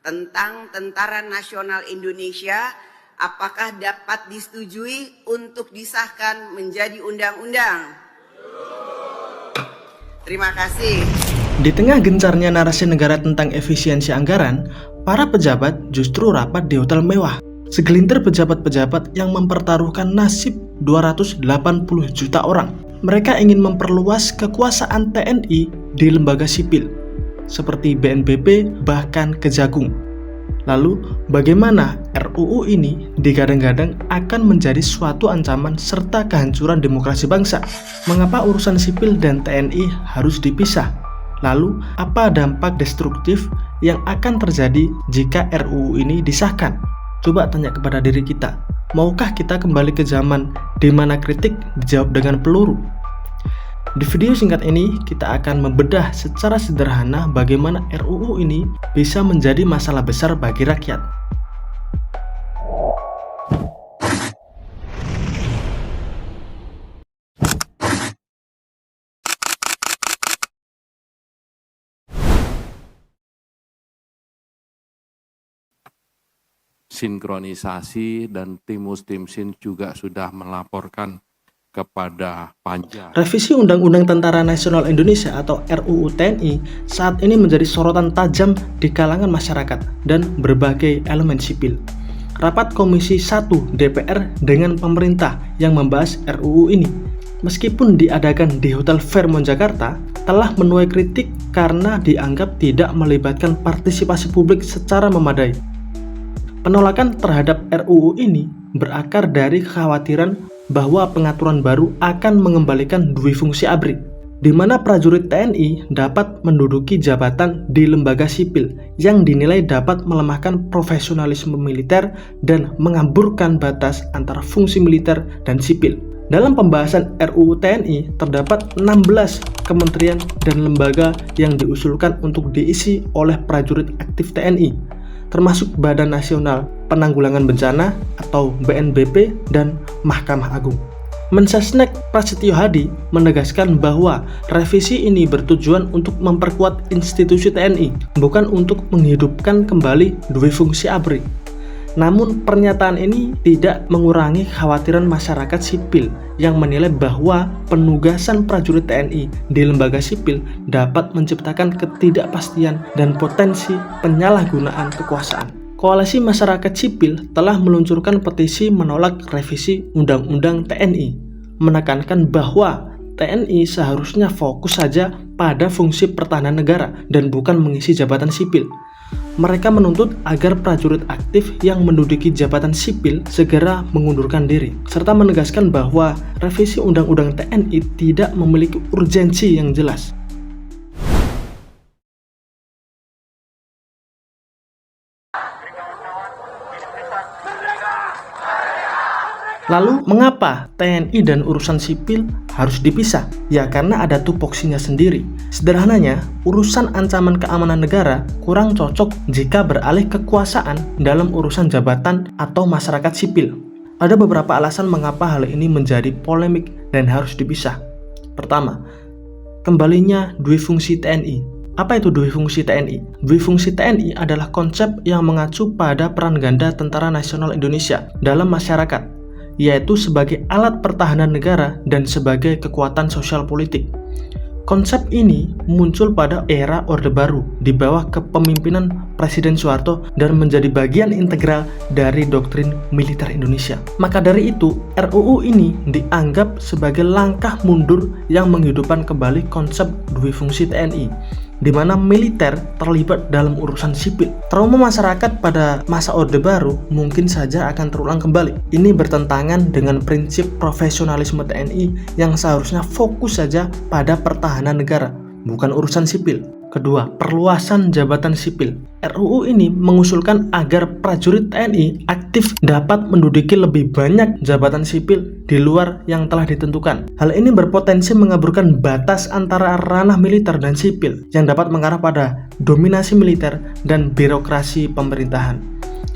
tentang Tentara Nasional Indonesia apakah dapat disetujui untuk disahkan menjadi undang-undang? Terima kasih. Di tengah gencarnya narasi negara tentang efisiensi anggaran, para pejabat justru rapat di hotel mewah. Segelintir pejabat-pejabat yang mempertaruhkan nasib 280 juta orang. Mereka ingin memperluas kekuasaan TNI di lembaga sipil, seperti BNPB bahkan Kejagung. Lalu, bagaimana RUU ini digadang-gadang akan menjadi suatu ancaman serta kehancuran demokrasi bangsa? Mengapa urusan sipil dan TNI harus dipisah? Lalu, apa dampak destruktif yang akan terjadi jika RUU ini disahkan? Coba tanya kepada diri kita, maukah kita kembali ke zaman di mana kritik dijawab dengan peluru? Di video singkat ini, kita akan membedah secara sederhana bagaimana RUU ini bisa menjadi masalah besar bagi rakyat. Sinkronisasi dan Timsin juga sudah melaporkan kepada Panja. Revisi Undang-Undang Tentara Nasional Indonesia atau RUU TNI saat ini menjadi sorotan tajam di kalangan masyarakat dan berbagai elemen sipil. Rapat Komisi 1 DPR dengan pemerintah yang membahas RUU ini, meskipun diadakan di Hotel Fairmont Jakarta, telah menuai kritik karena dianggap tidak melibatkan partisipasi publik secara memadai. Penolakan terhadap RUU ini berakar dari kekhawatiran bahwa pengaturan baru akan mengembalikan dui fungsi ABRI, di mana prajurit TNI dapat menduduki jabatan di lembaga sipil yang dinilai dapat melemahkan profesionalisme militer dan mengamburkan batas antara fungsi militer dan sipil. Dalam pembahasan RUU TNI terdapat 16 kementerian dan lembaga yang diusulkan untuk diisi oleh prajurit aktif TNI, termasuk Badan Nasional Penanggulangan Bencana atau BNPB dan Mahkamah Agung. Mensesnek Prasetyo Hadi menegaskan bahwa revisi ini bertujuan untuk memperkuat institusi TNI, bukan untuk menghidupkan kembali dui fungsi ABRI. Namun pernyataan ini tidak mengurangi kekhawatiran masyarakat sipil yang menilai bahwa penugasan prajurit TNI di lembaga sipil dapat menciptakan ketidakpastian dan potensi penyalahgunaan kekuasaan. Koalisi masyarakat sipil telah meluncurkan petisi menolak revisi Undang-Undang TNI, menekankan bahwa TNI seharusnya fokus saja pada fungsi pertahanan negara dan bukan mengisi jabatan sipil. Mereka menuntut agar prajurit aktif yang menduduki jabatan sipil segera mengundurkan diri, serta menegaskan bahwa revisi Undang-Undang TNI tidak memiliki urgensi yang jelas. Lalu, mengapa TNI dan urusan sipil harus dipisah? Ya karena ada tupoksinya sendiri. Sederhananya, urusan ancaman keamanan negara kurang cocok jika beralih kekuasaan dalam urusan jabatan atau masyarakat sipil. Ada beberapa alasan mengapa hal ini menjadi polemik dan harus dipisah. Pertama, kembalinya dui fungsi TNI. Apa itu dui fungsi TNI? Dui fungsi TNI adalah konsep yang mengacu pada peran ganda Tentara Nasional Indonesia dalam masyarakat, yaitu sebagai alat pertahanan negara dan sebagai kekuatan sosial politik. Konsep ini muncul pada era Orde Baru di bawah kepemimpinan Presiden Soeharto dan menjadi bagian integral dari doktrin militer Indonesia. Maka dari itu, RUU ini dianggap sebagai langkah mundur yang menghidupkan kembali konsep dui fungsi TNI, di mana militer terlibat dalam urusan sipil. Trauma masyarakat pada masa Orde Baru mungkin saja akan terulang kembali. Ini bertentangan dengan prinsip profesionalisme TNI yang seharusnya fokus saja pada pertahanan negara, bukan urusan sipil. Kedua, perluasan jabatan sipil. RUU ini mengusulkan agar prajurit TNI aktif dapat menduduki lebih banyak jabatan sipil di luar yang telah ditentukan. Hal ini berpotensi mengaburkan batas antara ranah militer dan sipil yang dapat mengarah pada dominasi militer dan birokrasi pemerintahan.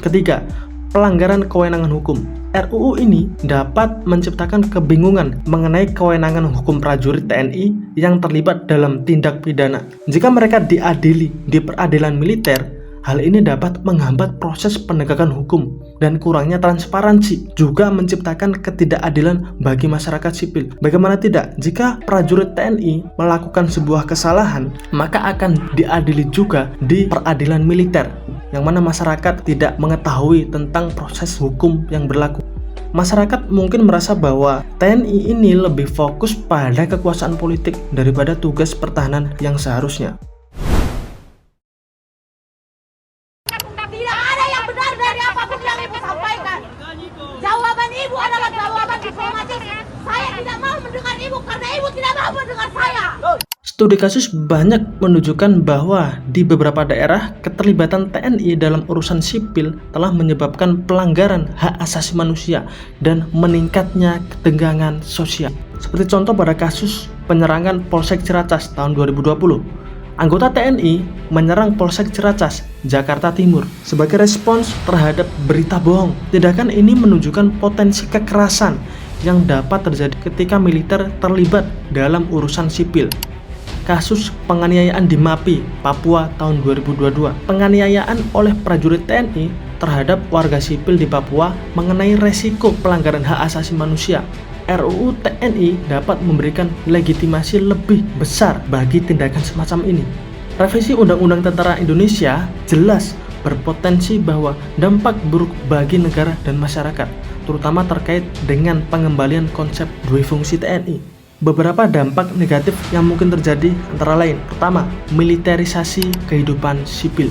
Ketiga, pelanggaran kewenangan hukum. RUU ini dapat menciptakan kebingungan mengenai kewenangan hukum prajurit TNI yang terlibat dalam tindak pidana. Jika mereka diadili di peradilan militer, Hal ini dapat menghambat proses penegakan hukum dan kurangnya transparansi, juga menciptakan ketidakadilan bagi masyarakat sipil. Bagaimana tidak, jika prajurit TNI melakukan sebuah kesalahan, maka akan diadili juga di peradilan militer, yang mana masyarakat tidak mengetahui tentang proses hukum yang berlaku. Masyarakat mungkin merasa bahwa TNI ini lebih fokus pada kekuasaan politik daripada tugas pertahanan yang seharusnya. Tidak ada yang benar dari apapun yang ibu sampaikan. Jawaban ibu adalah jawaban diplomatis. Saya tidak mau mendengar ibu karena ibu tidak mau mendengar saya. Studi kasus banyak menunjukkan bahwa di beberapa daerah keterlibatan TNI dalam urusan sipil telah menyebabkan pelanggaran hak asasi manusia dan meningkatnya ketegangan sosial. Seperti contoh pada kasus penyerangan Polsek Ciracas tahun 2020. Anggota TNI menyerang Polsek Ciracas, Jakarta Timur sebagai respons terhadap berita bohong. Tindakan ini menunjukkan potensi kekerasan yang dapat terjadi ketika militer terlibat dalam urusan sipil. Kasus penganiayaan di MAPI, Papua tahun 2022. Penganiayaan oleh prajurit TNI terhadap warga sipil di Papua mengenai resiko pelanggaran hak asasi manusia. RUU TNI dapat memberikan legitimasi lebih besar bagi tindakan semacam ini. Revisi Undang-Undang Tentara Indonesia jelas berpotensi bahwa dampak buruk bagi negara dan masyarakat, terutama terkait dengan pengembalian konsep dui fungsi TNI. Beberapa dampak negatif yang mungkin terjadi antara lain: pertama, militerisasi kehidupan sipil.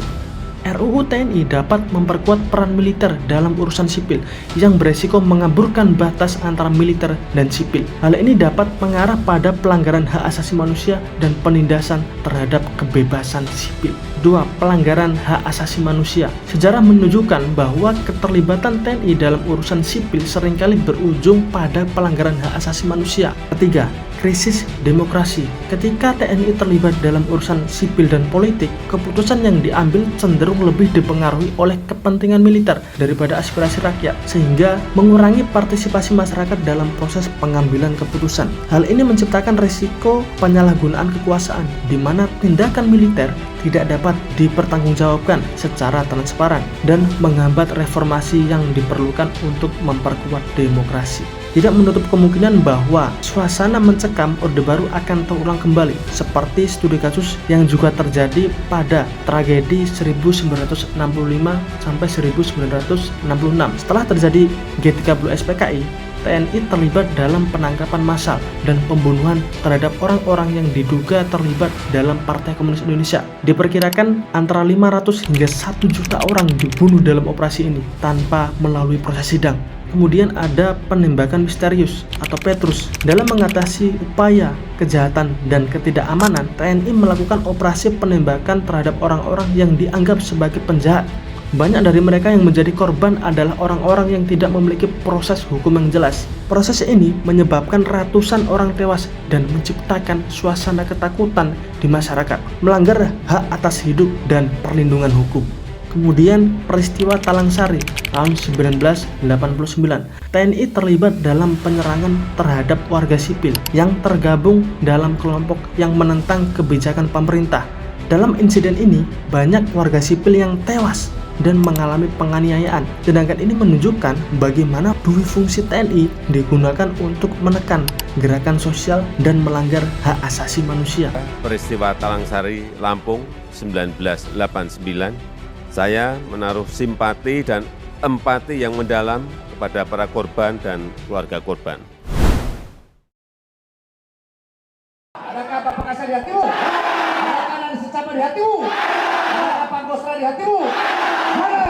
RUU TNI dapat memperkuat peran militer dalam urusan sipil yang beresiko mengaburkan batas antara militer dan sipil. Hal ini dapat mengarah pada pelanggaran hak asasi manusia dan penindasan terhadap kebebasan sipil. 2. Pelanggaran hak asasi manusia. Sejarah menunjukkan bahwa keterlibatan TNI dalam urusan sipil seringkali berujung pada pelanggaran hak asasi manusia. Ketiga, krisis demokrasi. Ketika TNI terlibat dalam urusan sipil dan politik, keputusan yang diambil cenderung lebih dipengaruhi oleh kepentingan militer daripada aspirasi rakyat, sehingga mengurangi partisipasi masyarakat dalam proses pengambilan keputusan. Hal ini menciptakan risiko penyalahgunaan kekuasaan, di mana tindakan militer tidak dapat dipertanggungjawabkan secara transparan dan menghambat reformasi yang diperlukan untuk memperkuat demokrasi. Tidak menutup kemungkinan bahwa suasana mencekam Orde Baru akan terulang kembali, seperti studi kasus yang juga terjadi pada tragedi 1965 sampai 1966. Setelah terjadi G30 SPKI, TNI terlibat dalam penangkapan massal dan pembunuhan terhadap orang-orang yang diduga terlibat dalam Partai Komunis Indonesia. Diperkirakan antara 500 hingga 1 juta orang dibunuh dalam operasi ini tanpa melalui proses sidang. Kemudian ada penembakan misterius atau Petrus. Dalam mengatasi upaya kejahatan dan ketidakamanan, TNI melakukan operasi penembakan terhadap orang-orang yang dianggap sebagai penjahat. Banyak dari mereka yang menjadi korban adalah orang-orang yang tidak memiliki proses hukum yang jelas. Proses ini menyebabkan ratusan orang tewas dan menciptakan suasana ketakutan di masyarakat, melanggar hak atas hidup dan perlindungan hukum. Kemudian peristiwa Talang Sari tahun 1989. TNI terlibat dalam penyerangan terhadap warga sipil yang tergabung dalam kelompok yang menentang kebijakan pemerintah. Dalam insiden ini, banyak warga sipil yang tewas dan mengalami penganiayaan. Sedangkan ini menunjukkan bagaimana dui fungsi TNI digunakan untuk menekan gerakan sosial dan melanggar hak asasi manusia. Peristiwa Talang Sari, Lampung 1989, saya menaruh simpati dan empati yang mendalam kepada para korban dan keluarga korban. Adakah Bapak Kasar di hatimu? Adakah ada secapa di hatimu? Adakah Pangkostra di hatimu? Mana?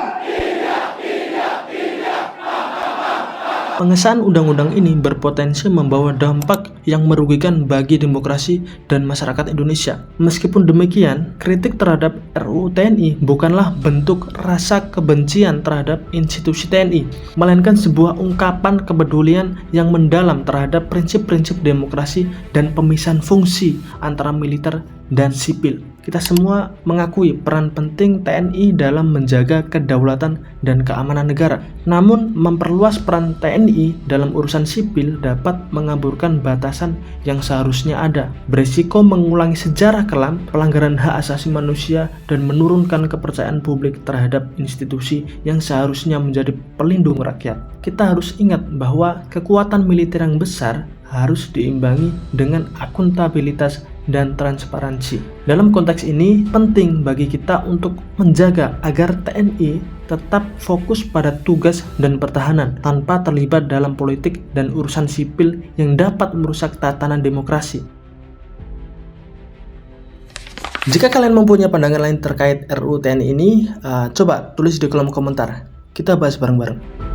Pengesahan undang-undang ini berpotensi membawa dampak yang merugikan bagi demokrasi dan masyarakat Indonesia. Meskipun demikian, kritik terhadap RUU TNI bukanlah bentuk rasa kebencian terhadap institusi TNI, melainkan sebuah ungkapan kepedulian yang mendalam terhadap prinsip-prinsip demokrasi dan pemisahan fungsi antara militer dan sipil. Kita semua mengakui peran penting TNI dalam menjaga kedaulatan dan keamanan negara. Namun, memperluas peran TNI dalam urusan sipil dapat mengaburkan batasan yang seharusnya ada, berisiko mengulangi sejarah kelam, pelanggaran hak asasi manusia, dan menurunkan kepercayaan publik terhadap institusi yang seharusnya menjadi pelindung rakyat. Kita harus ingat bahwa kekuatan militer yang besar harus diimbangi dengan akuntabilitas dan transparansi. Dalam konteks ini, penting bagi kita untuk menjaga agar TNI tetap fokus pada tugas dan pertahanan tanpa terlibat dalam politik dan urusan sipil yang dapat merusak tatanan demokrasi. Jika kalian mempunyai pandangan lain terkait RUU TNI ini, coba tulis di kolom komentar. Kita bahas bareng-bareng.